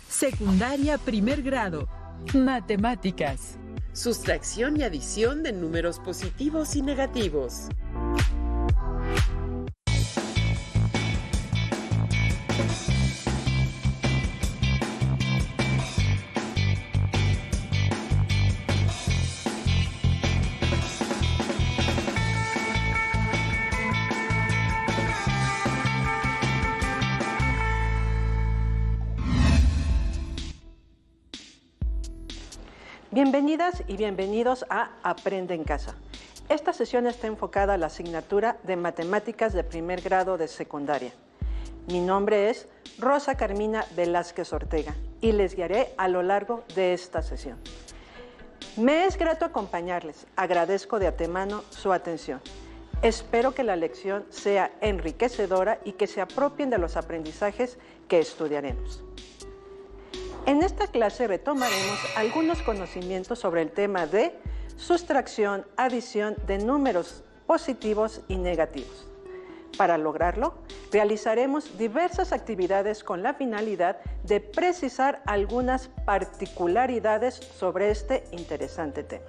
Secundaria primer grado. Matemáticas. Sustracción y adición de números positivos y negativos. Bienvenidas y bienvenidos a Aprende en Casa. Esta sesión está enfocada a la asignatura de Matemáticas de primer grado de secundaria. Mi nombre es Rosa Carmina Velázquez Ortega y les guiaré a lo largo de esta sesión. Me es grato acompañarles. Agradezco de antemano su atención. Espero que la lección sea enriquecedora y que se apropien de los aprendizajes que estudiaremos. En esta clase retomaremos algunos conocimientos sobre el tema de sustracción, adición de números positivos y negativos. Para lograrlo, realizaremos diversas actividades con la finalidad de precisar algunas particularidades sobre este interesante tema.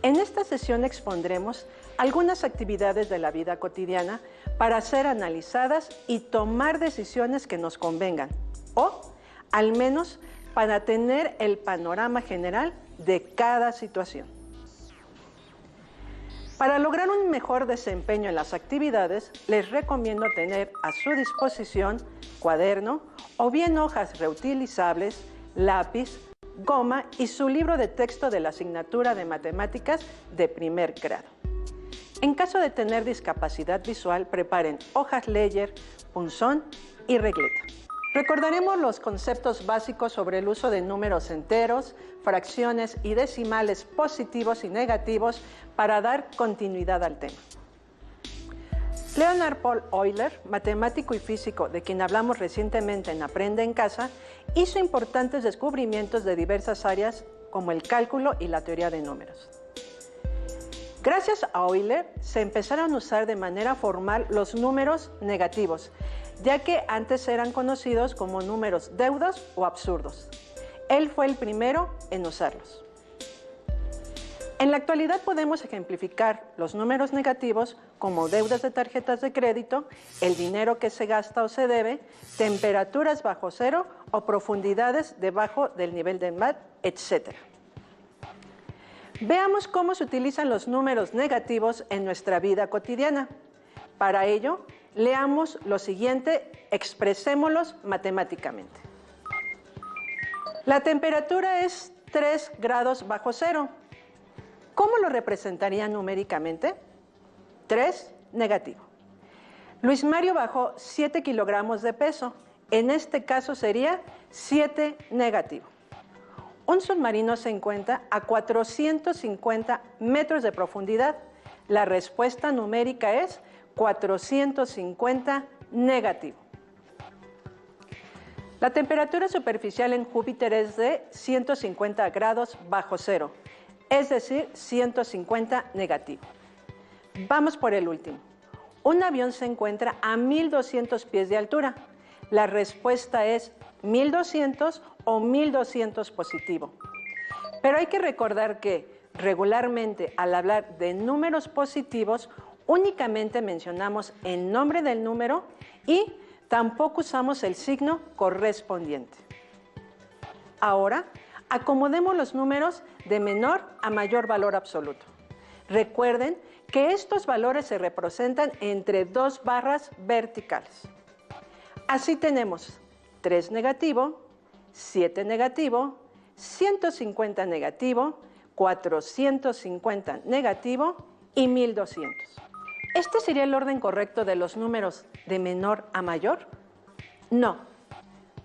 En esta sesión expondremos algunas actividades de la vida cotidiana para ser analizadas y tomar decisiones que nos convengan, o al menos para tener el panorama general de cada situación. Para lograr un mejor desempeño en las actividades, les recomiendo tener a su disposición cuaderno o bien hojas reutilizables, lápiz, goma y su libro de texto de la asignatura de matemáticas de primer grado. En caso de tener discapacidad visual, preparen hojas Ledger, punzón y regleta. Recordaremos los conceptos básicos sobre el uso de números enteros, fracciones y decimales positivos y negativos para dar continuidad al tema. Leonard Paul Euler, matemático y físico de quien hablamos recientemente en Aprende en Casa, hizo importantes descubrimientos de diversas áreas como el cálculo y la teoría de números. Gracias a Euler se empezaron a usar de manera formal los números negativos, ya que antes eran conocidos como números deudos o absurdos. Él fue el primero en usarlos. En la actualidad podemos ejemplificar los números negativos como deudas de tarjetas de crédito, el dinero que se gasta o se debe, temperaturas bajo cero o profundidades debajo del nivel del mar, etc. Veamos cómo se utilizan los números negativos en nuestra vida cotidiana. Para ello, leamos lo siguiente, expresémoslos matemáticamente. La temperatura es 3 grados bajo cero. ¿Cómo lo representaría numéricamente? 3 negativo. Luis Mario bajó 7 kilogramos de peso. En este caso sería 7 negativo. Un submarino se encuentra a 450 metros de profundidad. La respuesta numérica es 450 negativo. La temperatura superficial en Júpiter es de 150 grados bajo cero, es decir, 150 negativo. Vamos por el último. Un avión se encuentra a 1200 pies de altura. La respuesta es 1200 o 1200 positivo. Pero hay que recordar que regularmente al hablar de números positivos únicamente mencionamos el nombre del número y tampoco usamos el signo correspondiente. Ahora, acomodemos los números de menor a mayor valor absoluto. Recuerden que estos valores se representan entre dos barras verticales. Así tenemos 3 negativo, 7 negativo, 150 negativo, 450 negativo y 1200. ¿Este sería el orden correcto de los números de menor a mayor? No,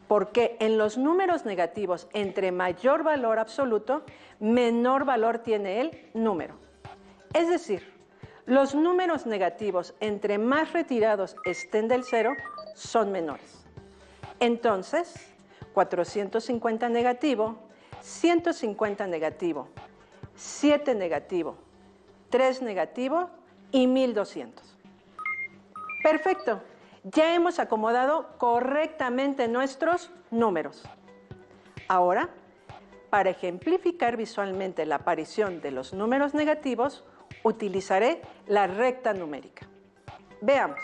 porque en los números negativos entre mayor valor absoluto, menor valor tiene el número. Es decir, los números negativos entre más retirados estén del cero son menores. Entonces, 450 negativo, 150 negativo, 7 negativo, 3 negativo y 1200. Perfecto, Ya hemos acomodado correctamente nuestros números. Ahora, para ejemplificar visualmente la aparición de los números negativos, utilizaré la recta numérica. Veamos.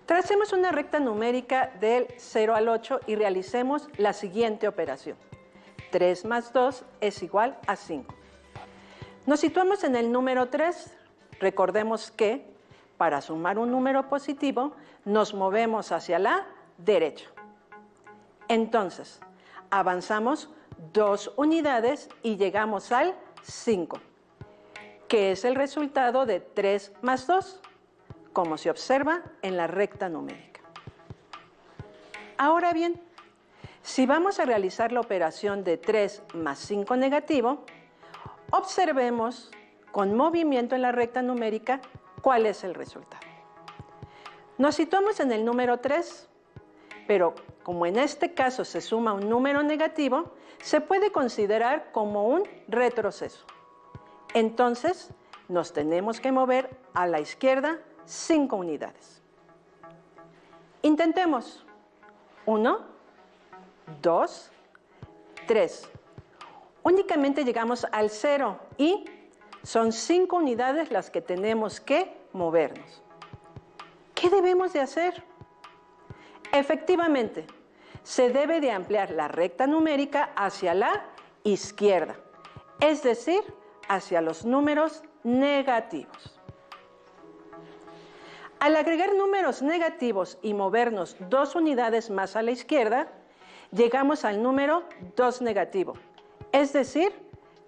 Tracemos una recta numérica del 0 al 8 y realicemos la siguiente operación. 3 más 2 es igual a 5. Nos situamos en el número 3. Recordemos que para sumar un número positivo nos movemos hacia la derecha. Entonces, avanzamos 2 unidades y llegamos al 5, que es el resultado de 3 más 2, como se observa en la recta numérica. Ahora bien, si vamos a realizar la operación de 3 más 5 negativo, observemos con movimiento en la recta numérica cuál es el resultado. Nos situamos en el número 3, pero como en este caso se suma un número negativo, se puede considerar como un retroceso. Entonces, nos tenemos que mover a la izquierda 5 unidades. Intentemos. 1, 2, 3. Únicamente llegamos al 0 y son 5 unidades las que tenemos que movernos. ¿Qué debemos de hacer? Efectivamente, se debe de ampliar la recta numérica hacia la izquierda, es decir, hacia los números negativos. Al agregar números negativos y movernos 2 unidades más a la izquierda, llegamos al número 2 negativo, es decir,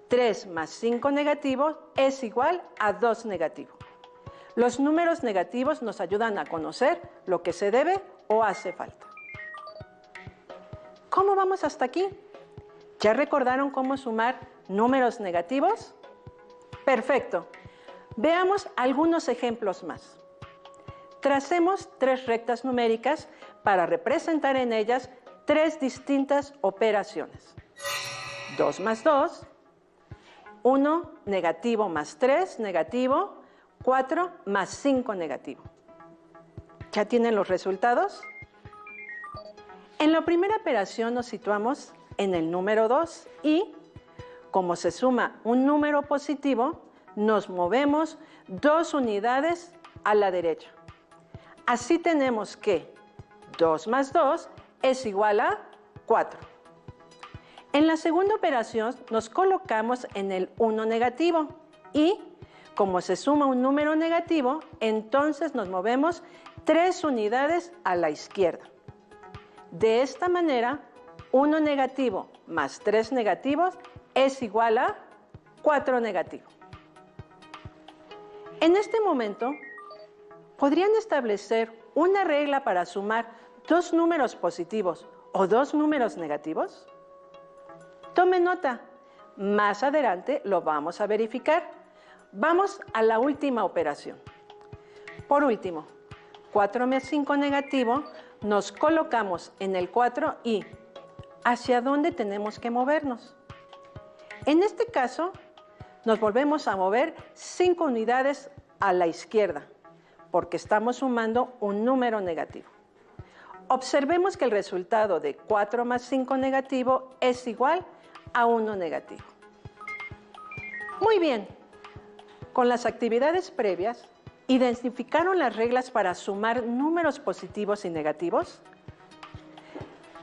3 más 5 negativo es igual a 2 negativo. Los números negativos nos ayudan a conocer lo que se debe o hace falta. ¿Cómo vamos hasta aquí? ¿Ya recordaron cómo sumar números negativos? Perfecto. Veamos algunos ejemplos más. Tracemos 3 rectas numéricas para representar en ellas 3 distintas operaciones. 2 más 2, 1 negativo más 3 negativo, 4 más 5 negativo. ¿Ya tienen los resultados? En la primera operación nos situamos en el número 2 y, como se suma un número positivo, nos movemos 2 unidades a la derecha. Así tenemos que 2 más 2 es igual a 4. En la segunda operación nos colocamos en el 1 negativo y, como se suma un número negativo, entonces nos movemos 3 unidades a la izquierda. De esta manera, 1 negativo más 3 negativos es igual a 4 negativo. En este momento, ¿podrían establecer una regla para sumar 2 números positivos o 2 números negativos? Tomen nota, más adelante lo vamos a verificar. Vamos a la última operación. Por último, 4 más 5 negativo, nos colocamos en el 4 y ¿hacia dónde tenemos que movernos? En este caso, nos volvemos a mover 5 unidades a la izquierda, porque estamos sumando un número negativo. Observemos que el resultado de 4 más 5 negativo es igual a 1 negativo. Muy bien, con las actividades previas, ¿identificaron las reglas para sumar números positivos y negativos?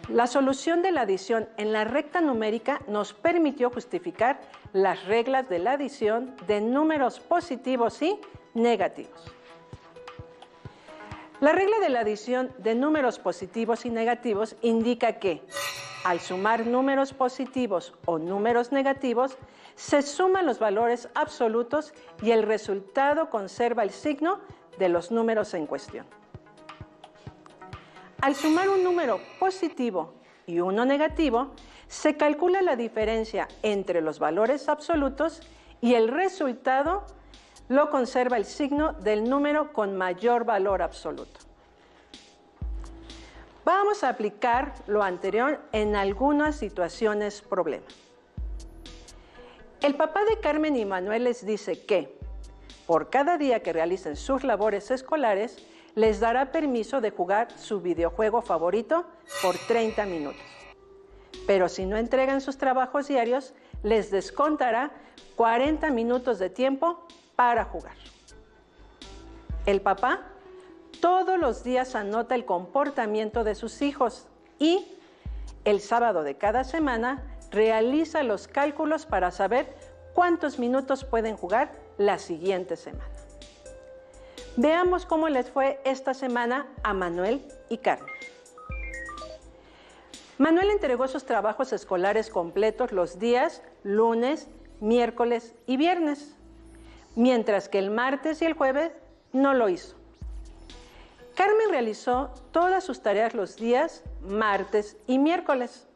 La solución de la adición en la recta numérica nos permitió justificar las reglas de la adición de números positivos y negativos. La regla de la adición de números positivos y negativos indica que, al sumar números positivos o números negativos, se suman los valores absolutos y el resultado conserva el signo de los números en cuestión. Al sumar un número positivo y uno negativo, se calcula la diferencia entre los valores absolutos y el resultado lo conserva el signo del número con mayor valor absoluto. Vamos a aplicar lo anterior en algunas situaciones problema. El papá de Carmen y Manuel les dice que, por cada día que realicen sus labores escolares, les dará permiso de jugar su videojuego favorito por 30 minutos. Pero si no entregan sus trabajos diarios, les descontará 40 minutos de tiempo para jugar. El papá todos los días anota el comportamiento de sus hijos y el sábado de cada semana realiza los cálculos para saber cuántos minutos pueden jugar la siguiente semana. Veamos cómo les fue esta semana a Manuel y Carmen. Manuel entregó sus trabajos escolares completos los días lunes, miércoles y viernes, mientras que el martes y el jueves no lo hizo. Carmen realizó todas sus tareas los días martes y miércoles,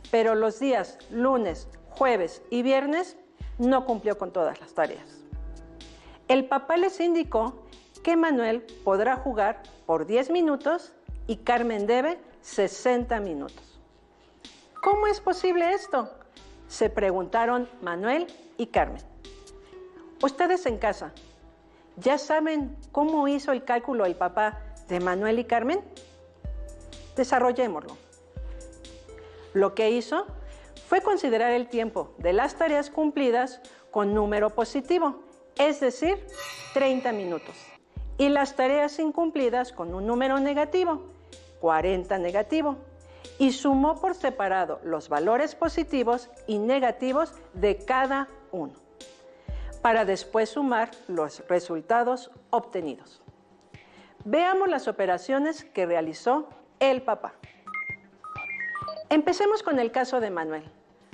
pero los días lunes, jueves y viernes no cumplió con todas las tareas. El papá les indicó que Manuel podrá jugar por 10 minutos y Carmen debe 60 minutos. ¿Cómo es posible esto?, se preguntaron Manuel y Carmen. Ustedes en casa, ¿ya saben cómo hizo el cálculo el papá de Manuel y Carmen? Desarrollémoslo. Lo que hizo fue considerar el tiempo de las tareas cumplidas con número positivo, es decir, 30 minutos, y las tareas incumplidas con un número negativo, 40 negativo, y sumó por separado los valores positivos y negativos de cada uno, para después sumar los resultados obtenidos. Veamos las operaciones que realizó el papá. Empecemos con el caso de Manuel.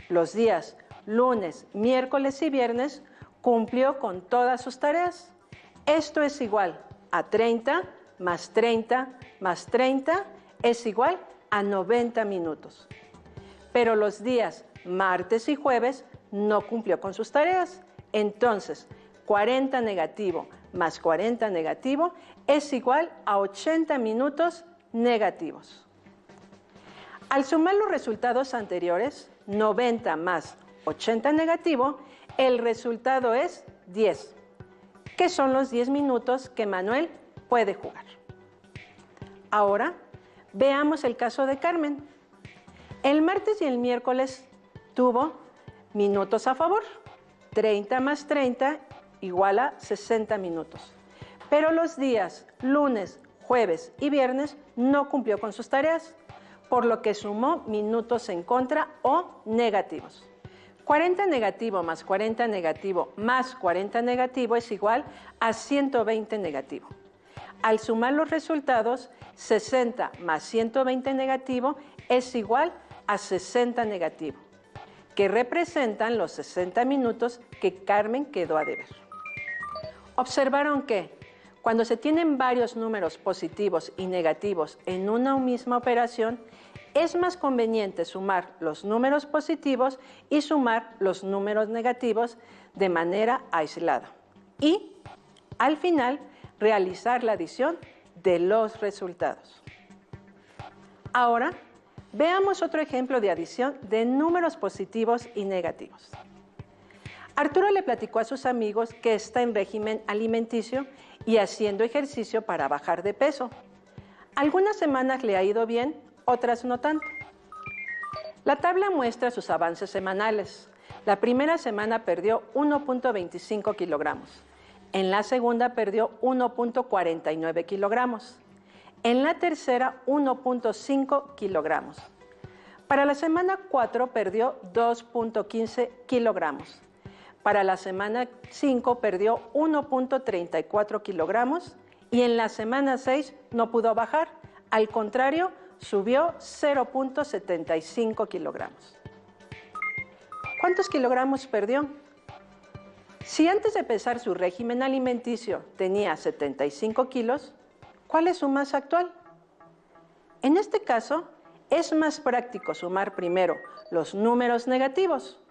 Los días lunes, miércoles y viernes cumplió con todas sus tareas. Esto es igual a 30 más 30 más 30 es igual a 90 minutos. Pero los días martes y jueves no cumplió con sus tareas. Entonces, 40 negativo más 40 negativo es igual a 80 minutos negativos. Al sumar los resultados anteriores, 90 más 80 negativo, el resultado es 10, que son los 10 minutos que Manuel puede jugar. Ahora, veamos el caso de Carmen. El martes y el miércoles tuvo minutos a favor, 30 más 30 igual a 60 minutos. Pero los días lunes, jueves y viernes no cumplió con sus tareas, por lo que sumó minutos en contra o negativos. 40 negativo más 40 negativo más 40 negativo es igual a 120 negativo. Al sumar los resultados, 60 más 120 negativo es igual a 60 negativo, que representan los 60 minutos que Carmen quedó a deber. Observaron que cuando se tienen varios números positivos y negativos en una misma operación, es más conveniente sumar los números positivos y sumar los números negativos de manera aislada. Y, al final, realizar la adición de los resultados. Ahora, veamos otro ejemplo de adición de números positivos y negativos. Arturo le platicó a sus amigos que está en régimen alimenticio y haciendo ejercicio para bajar de peso. Algunas semanas le ha ido bien, otras no tanto. La tabla muestra sus avances semanales. La primera semana perdió 1.25 kilogramos. En la segunda perdió 1.49 kilogramos. En la tercera, 1.5 kilogramos. Para la semana 4 perdió 2.15 kilogramos. Para la semana 5 perdió 1.34 kilogramos y en la semana 6 no pudo bajar. Al contrario, subió 0.75 kilogramos. ¿Cuántos kilogramos perdió? Si antes de empezar su régimen alimenticio tenía 75 kilos, ¿cuál es su masa actual? En este caso, es más práctico sumar primero los números negativos.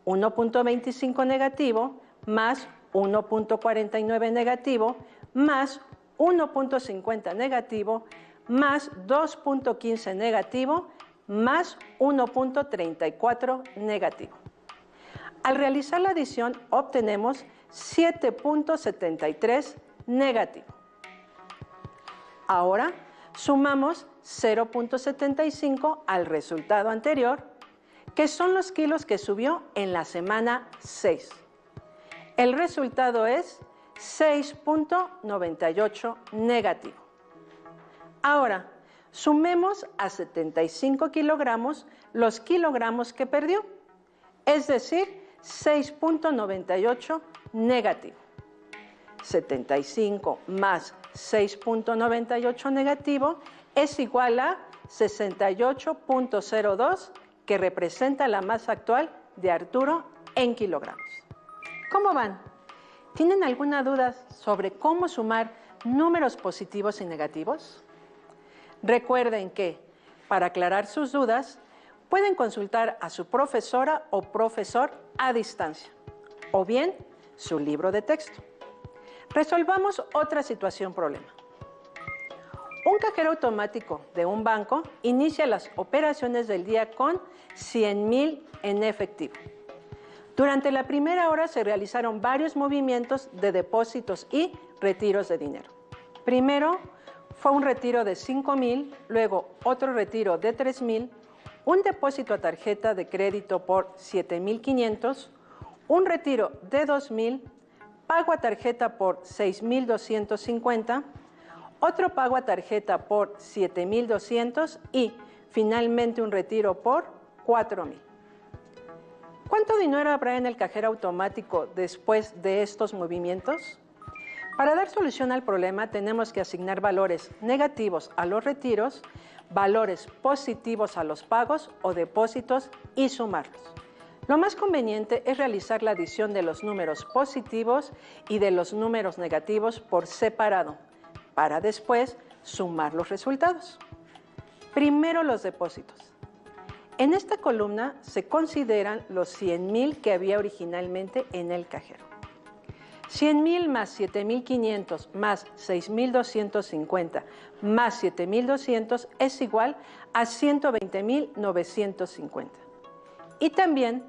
1.25 negativo más 1.49 negativo más 1.50 negativo más 2.15 negativo más 1.34 negativo. Al realizar la adición obtenemos 7.73 negativo. Ahora sumamos 0.75 al resultado anterior, que son los kilos que subió en la semana 6. El resultado es 6.98 negativo. Ahora, sumemos a 75 kilogramos los kilogramos que perdió, es decir, 6.98 negativo. 75 más 6.98 negativo es igual a 68.02, que representa la masa actual de Arturo en kilogramos. ¿Cómo van? ¿Tienen alguna duda sobre cómo sumar números positivos y negativos? Recuerden que, para aclarar sus dudas, pueden consultar a su profesora o profesor a distancia, o bien su libro de texto. Resolvamos otra situación-problema. Un cajero automático de un banco inicia las operaciones del día con 100,000 en efectivo. Durante la primera hora se realizaron varios movimientos de depósitos y retiros de dinero. Primero fue un retiro de 5,000, luego otro retiro de 3,000, un depósito a tarjeta de crédito por 7,500, un retiro de 2,000, pago a tarjeta por 6,250, otro pago a tarjeta por 7,200 y finalmente un retiro por 4,000. ¿Cuánto dinero habrá en el cajero automático después de estos movimientos? Para dar solución al problema tenemos que asignar valores negativos a los retiros, valores positivos a los pagos o depósitos y sumarlos. Lo más conveniente es realizar la adición de los números positivos y de los números negativos por separado, para después sumar los resultados. Primero los depósitos. En esta columna se consideran los 100,000 que había originalmente en el cajero. 100,000 más 7,500 más 6,250 más 7,200 es igual a 120,950. Y también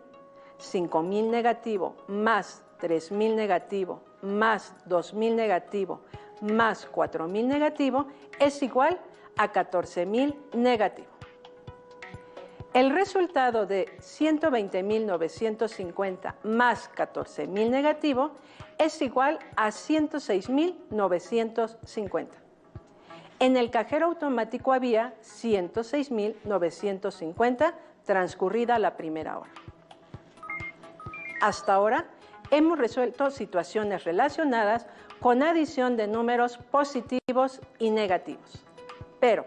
5,000 negativo más 3,000 negativo más 2,000 negativo más 4,000 negativo es igual a 14,000 negativo. El resultado de 120,950 más 14,000 negativo es igual a 106,950. En el cajero automático había 106,950 transcurrida la primera hora. Hasta ahora hemos resuelto situaciones relacionadas con adición de números positivos y negativos. Pero,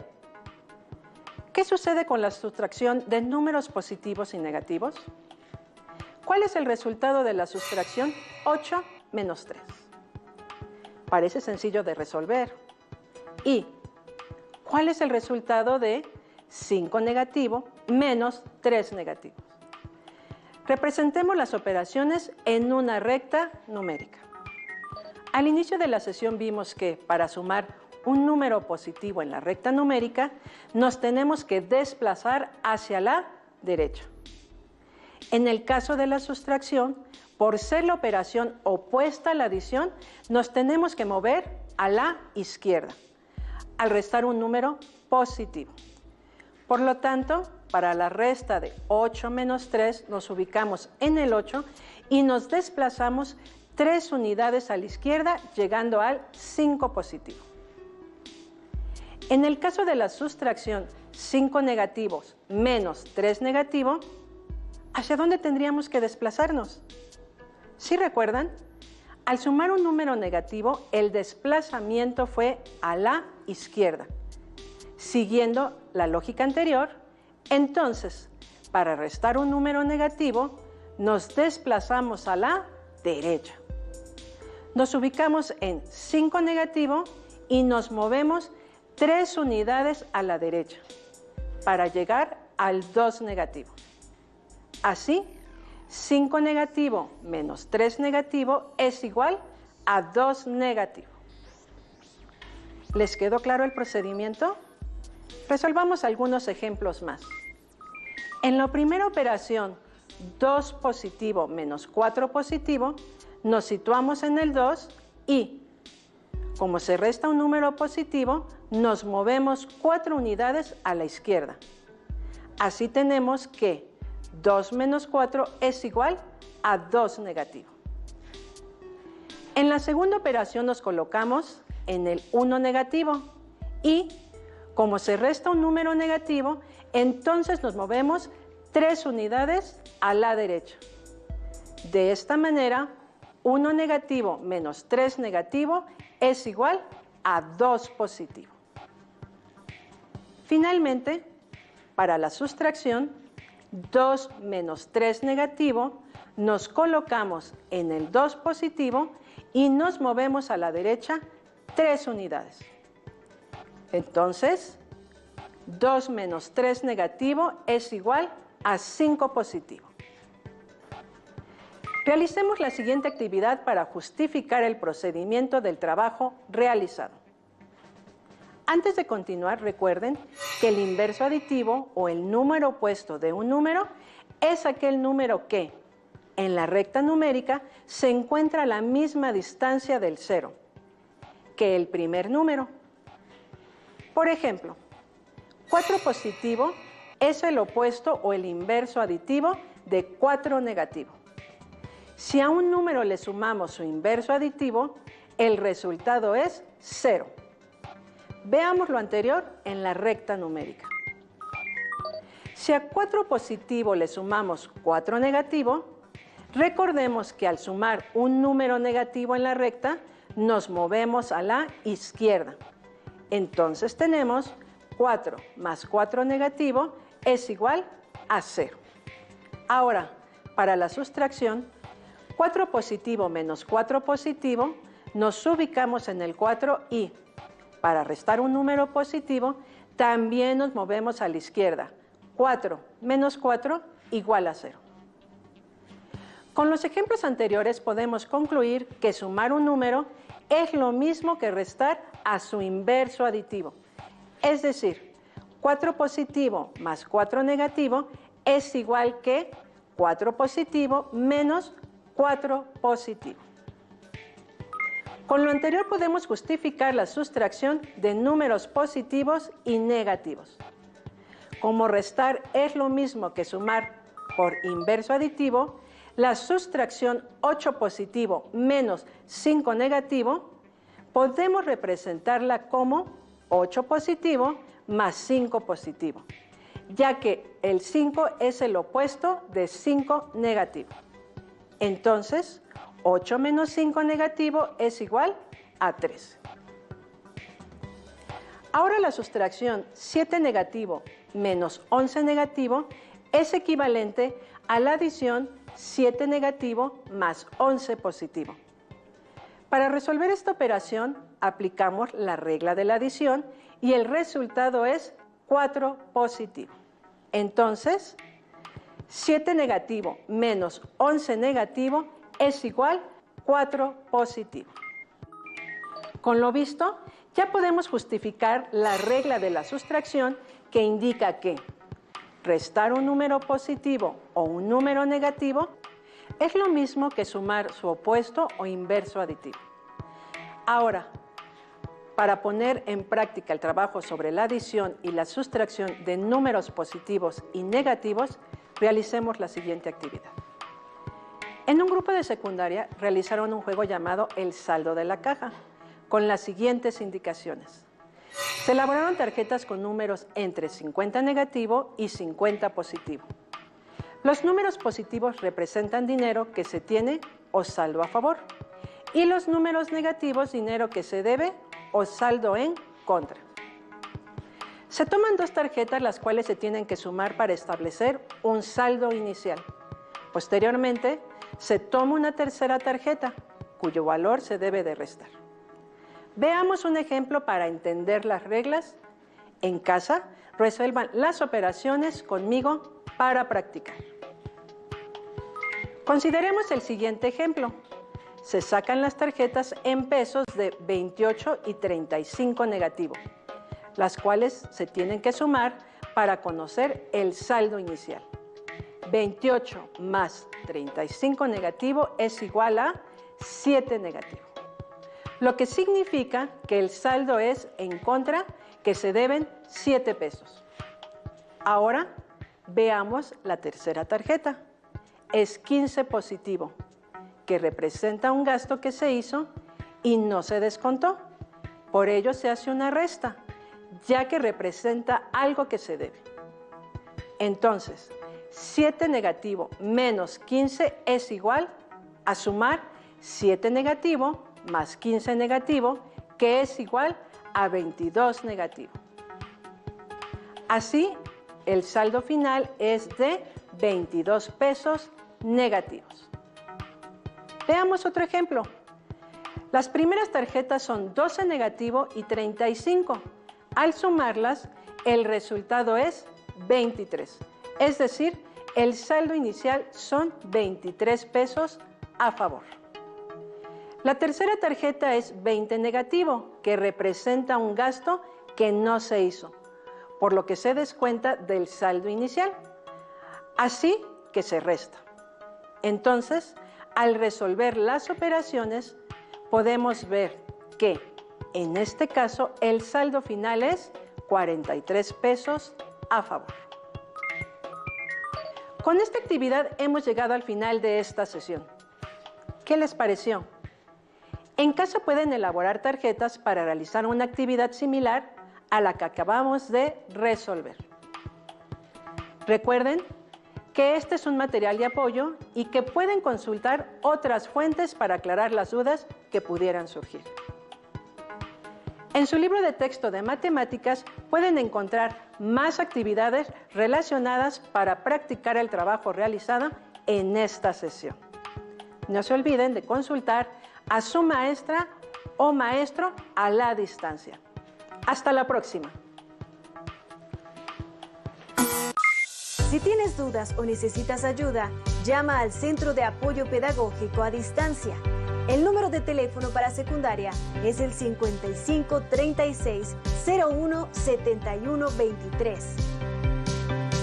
¿qué sucede con la sustracción de números positivos y negativos? ¿Cuál es el resultado de la sustracción 8 menos 3? Parece sencillo de resolver. ¿Y cuál es el resultado de 5 negativo menos 3 negativos? Representemos las operaciones en una recta numérica. Al inicio de la sesión vimos que para sumar un número positivo en la recta numérica, nos tenemos que desplazar hacia la derecha. En el caso de la sustracción, por ser la operación opuesta a la adición, nos tenemos que mover a la izquierda, al restar un número positivo. Por lo tanto, para la resta de 8 menos 3, nos ubicamos en el 8 y nos desplazamos 3 unidades a la izquierda, llegando al 5 positivo. En el caso de la sustracción 5 negativos menos 3 negativo, ¿hacia dónde tendríamos que desplazarnos? ¿Sí recuerdan? Al sumar un número negativo, el desplazamiento fue a la izquierda. Siguiendo la lógica anterior, entonces, para restar un número negativo, nos desplazamos a la derecha. Nos ubicamos en 5 negativo y nos movemos 3 unidades a la derecha para llegar al 2 negativo. Así, 5 negativo menos 3 negativo es igual a 2 negativo. ¿Les quedó claro el procedimiento? Resolvamos algunos ejemplos más. En la primera operación, 2 positivo menos 4 positivo, nos situamos en el 2 y Como se resta un número positivo, nos movemos 4 unidades a la izquierda. Así tenemos que 2 menos 4 es igual a 2 negativo. En la segunda operación nos colocamos en el 1 negativo y como se resta un número negativo, entonces nos movemos 3 unidades a la derecha. De esta manera, 1 negativo menos 3 negativo es igual a 2 positivo. Finalmente, para la sustracción, 2 menos 3 negativo, nos colocamos en el 2 positivo y nos movemos a la derecha 3 unidades. Entonces, 2 menos 3 negativo es igual a 5 positivo. Realicemos la siguiente actividad para justificar el procedimiento del trabajo realizado. Antes de continuar, recuerden que el inverso aditivo o el número opuesto de un número es aquel número que, en la recta numérica, se encuentra a la misma distancia del cero que el primer número. Por ejemplo, 4 positivo es el opuesto o el inverso aditivo de 4 negativo. Si a un número le sumamos su inverso aditivo, el resultado es 0. Veamos lo anterior en la recta numérica. Si a 4 positivo le sumamos 4 negativo, recordemos que al sumar un número negativo en la recta, nos movemos a la izquierda. Entonces tenemos 4 más 4 negativo es igual a 0. Ahora, para la sustracción, 4 positivo menos 4 positivo, nos ubicamos en el 4 y, para restar un número positivo, también nos movemos a la izquierda. 4 menos 4 igual a 0. Con los ejemplos anteriores podemos concluir que sumar un número es lo mismo que restar a su inverso aditivo. Es decir, 4 positivo más 4 negativo es igual que 4 positivo menos 4 positivo. Con lo anterior podemos justificar la sustracción de números positivos y negativos. Como restar es lo mismo que sumar por inverso aditivo, la sustracción 8 positivo menos 5 negativo, podemos representarla como 8 positivo más 5 positivo, ya que el 5 es el opuesto de 5 negativo. Entonces, 8 menos 5 negativo es igual a 3. Ahora la sustracción 7 negativo menos 11 negativo es equivalente a la adición 7 negativo más 11 positivo. Para resolver esta operación, aplicamos la regla de la adición y el resultado es 4 positivo. Entonces, 7 negativo menos 11 negativo es igual a 4 positivo. Con lo visto, ya podemos justificar la regla de la sustracción que indica que restar un número positivo o un número negativo es lo mismo que sumar su opuesto o inverso aditivo. Ahora, para poner en práctica el trabajo sobre la adición y la sustracción de números positivos y negativos, realicemos la siguiente actividad. En un grupo de secundaria realizaron un juego llamado El saldo de la caja, con las siguientes indicaciones. Se elaboraron tarjetas con números entre 50 negativo y 50 positivo. Los números positivos representan dinero que se tiene o saldo a favor, y los números negativos dinero que se debe o saldo en contra. Se toman 2 tarjetas las cuales se tienen que sumar para establecer un saldo inicial. Posteriormente, se toma una tercera tarjeta, cuyo valor se debe de restar. Veamos un ejemplo para entender las reglas. En casa, resuelvan las operaciones conmigo para practicar. Consideremos el siguiente ejemplo. Se sacan las tarjetas en pesos de 28 y 35 negativo, las cuales se tienen que sumar para conocer el saldo inicial. 28 más 35 negativo es igual a 7 negativo. lo que significa que el saldo es en contra, que se deben 7 pesos. Ahora veamos la tercera tarjeta. Es 15 positivo, que representa un gasto que se hizo y no se descontó. Por ello se hace una resta, ya que representa algo que se debe. Entonces, 7 negativo menos 15 es igual a sumar 7 negativo más 15 negativo, que es igual a 22 negativo. Así, el saldo final es de 22 pesos negativos. Veamos otro ejemplo. Las primeras tarjetas son 12 negativo y 35. Al sumarlas, el resultado es 23. Es decir, el saldo inicial son 23 pesos a favor. La tercera tarjeta es 20 negativo, que representa un gasto que no se hizo, por lo que se descuenta del saldo inicial. Así que se resta. Entonces, al resolver las operaciones, podemos ver que, en este caso, el saldo final es 43 pesos a favor. Con esta actividad hemos llegado al final de esta sesión. ¿Qué les pareció? En casa pueden elaborar tarjetas para realizar una actividad similar a la que acabamos de resolver. Recuerden que este es un material de apoyo y que pueden consultar otras fuentes para aclarar las dudas que pudieran surgir. En su libro de texto de matemáticas pueden encontrar más actividades relacionadas para practicar el trabajo realizado en esta sesión. No se olviden de consultar a su maestra o maestro a la distancia. Hasta la próxima. Si tienes dudas o necesitas ayuda, llama al Centro de Apoyo Pedagógico a Distancia. El número de teléfono para secundaria es el 55 36 01 71 23.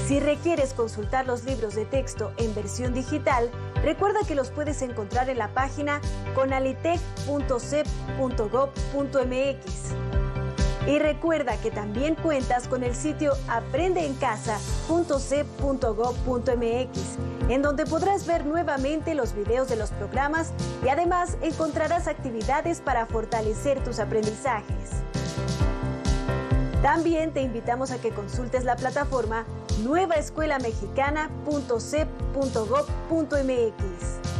Si requieres consultar los libros de texto en versión digital, recuerda que los puedes encontrar en la página conalitec.cep.gov.mx. Y recuerda que también cuentas con el sitio aprendeencasa.cep.gov.mx, en donde podrás ver nuevamente los videos de los programas y además encontrarás actividades para fortalecer tus aprendizajes. También te invitamos a que consultes la plataforma nuevaescuelamexicana.cep.gov.mx.